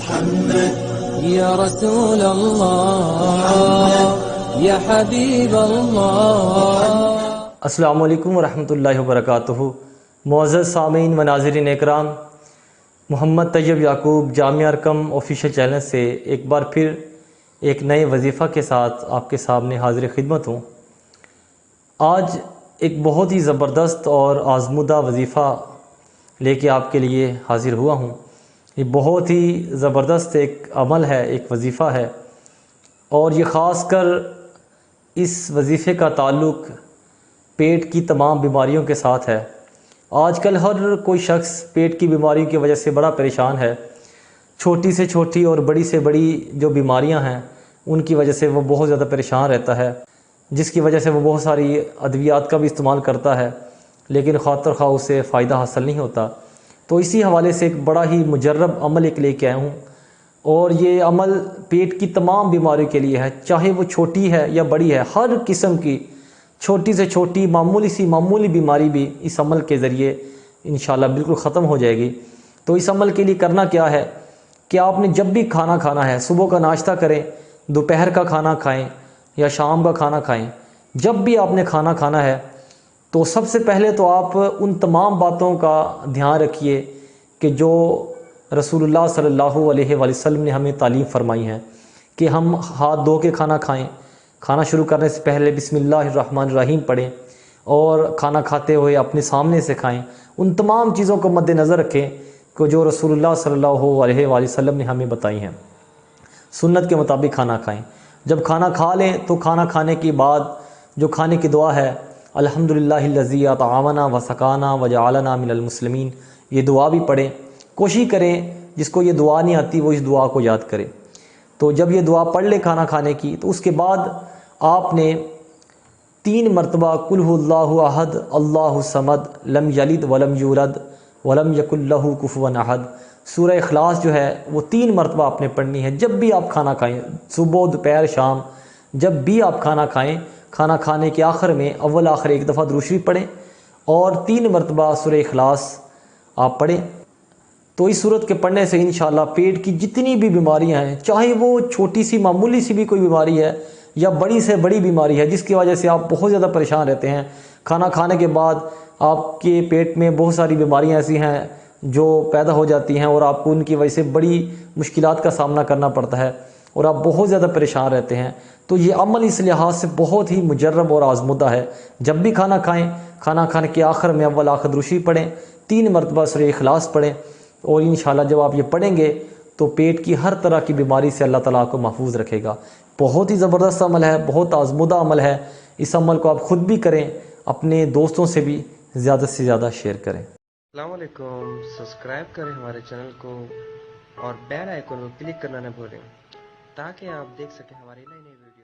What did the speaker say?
محمد یا رسول اللہ یا حبیب اللہ۔ السلام علیکم ورحمۃ اللہ وبرکاتہ۔ معزز سامعین و ناظرین اکرام، محمد طیب یعقوب جامعہ ارقم آفیشیل چینل سے ایک بار پھر ایک نئے وظیفہ کے ساتھ آپ کے سامنے حاضر خدمت ہوں۔ آج ایک بہت ہی زبردست اور آزمودہ وظیفہ لے کے آپ کے لیے حاضر ہوا ہوں۔ یہ بہت ہی زبردست ایک عمل ہے، ایک وظیفہ ہے، اور یہ خاص کر اس وظیفے کا تعلق پیٹ کی تمام بیماریوں کے ساتھ ہے۔ آج کل ہر کوئی شخص پیٹ کی بیماریوں کی وجہ سے بڑا پریشان ہے۔ چھوٹی سے چھوٹی اور بڑی سے بڑی جو بیماریاں ہیں ان کی وجہ سے وہ بہت زیادہ پریشان رہتا ہے، جس کی وجہ سے وہ بہت ساری ادویات کا بھی استعمال کرتا ہے، لیکن خاطر خواہ اسے فائدہ حاصل نہیں ہوتا۔ تو اسی حوالے سے ایک بڑا ہی مجرب عمل ایک لے کے آیا ہوں، اور یہ عمل پیٹ کی تمام بیماریوں کے لیے ہے، چاہے وہ چھوٹی ہے یا بڑی ہے۔ ہر قسم کی چھوٹی سے چھوٹی معمولی بیماری بھی اس عمل کے ذریعے انشاءاللہ بالکل ختم ہو جائے گی۔ تو اس عمل کے لیے کرنا کیا ہے کہ آپ نے جب بھی کھانا کھانا ہے، صبح کا ناشتہ کریں، دوپہر کا کھانا کھائیں یا شام کا کھانا کھائیں، جب بھی آپ نے کھانا کھانا ہے تو سب سے پہلے تو آپ ان تمام باتوں کا دھیان رکھیے کہ جو رسول اللہ صلی اللہ علیہ وآلہ وسلم نے ہمیں تعلیم فرمائی ہیں کہ ہم ہاتھ دھو کے کھانا کھائیں، کھانا شروع کرنے سے پہلے بسم اللہ الرحمن الرحیم پڑھیں، اور کھانا کھاتے ہوئے اپنے سامنے سے کھائیں۔ ان تمام چیزوں کو مد نظر رکھیں کہ جو رسول اللہ صلی اللہ علیہ وآلہ وسلم نے ہمیں بتائی ہیں، سنت کے مطابق کھانا کھائیں۔ جب کھانا کھا لیں تو کھانا کھانے کے بعد جو کھانے کی دعا ہے، الحمدللہ الذی اطعمنا وسقانا وجعلنا من المسلمین، یہ دعا بھی پڑھیں۔ کوشش کریں جس کو یہ دعا نہیں آتی وہ اس دعا کو یاد کرے۔ تو جب یہ دعا پڑھ لے کھانا کھانے کی، تو اس کے بعد آپ نے 3 مرتبہ قل ھو اللہ احد اللہ الصمد لم یلد ولم یولد ولم یکن لہ کفوا احد، سورہ اخلاص جو ہے وہ 3 مرتبہ آپ نے پڑھنی ہے جب بھی آپ کھانا کھائیں، صبح دوپہر شام، جب بھی آپ کھانا کھائیں، کھانا کھانے کے آخر میں اول آخر ایک دفعہ درود شریف پڑھیں اور 3 مرتبہ سورہ اخلاص آپ پڑھیں۔ تو اس صورت کے پڑھنے سے انشاءاللہ پیٹ کی جتنی بھی بیماریاں ہیں، چاہے وہ چھوٹی سی معمولی سی بھی کوئی بیماری ہے یا بڑی سے بڑی بیماری ہے جس کی وجہ سے آپ بہت زیادہ پریشان رہتے ہیں، کھانا کھانے کے بعد آپ کے پیٹ میں بہت ساری بیماریاں ایسی ہیں جو پیدا ہو جاتی ہیں اور آپ کو ان کی وجہ سے بڑی مشکلات کا سامنا کرنا پڑتا ہے اور آپ بہت زیادہ پریشان رہتے ہیں، تو یہ عمل اس لحاظ سے بہت ہی مجرب اور آزمودہ ہے۔ جب بھی کھانا کھائیں، کھانا کھانے کے آخر میں اول آخر درود شریف پڑھیں، 3 مرتبہ سورہ اخلاص پڑھیں، اور انشاءاللہ جب آپ یہ پڑھیں گے تو پیٹ کی ہر طرح کی بیماری سے اللہ تعالیٰ کو محفوظ رکھے گا۔ بہت ہی زبردست عمل ہے، بہت آزمودہ عمل ہے۔ اس عمل کو آپ خود بھی کریں، اپنے دوستوں سے بھی زیادہ سے زیادہ شیئر کریں۔ السلام علیکم، سبسکرائب کریں ہمارے چینل کو اور بیل آئیکن کو کلک کرنا نہ بھولیں تاکہ آپ دیکھ سکیں ہماری نئی ویڈیو۔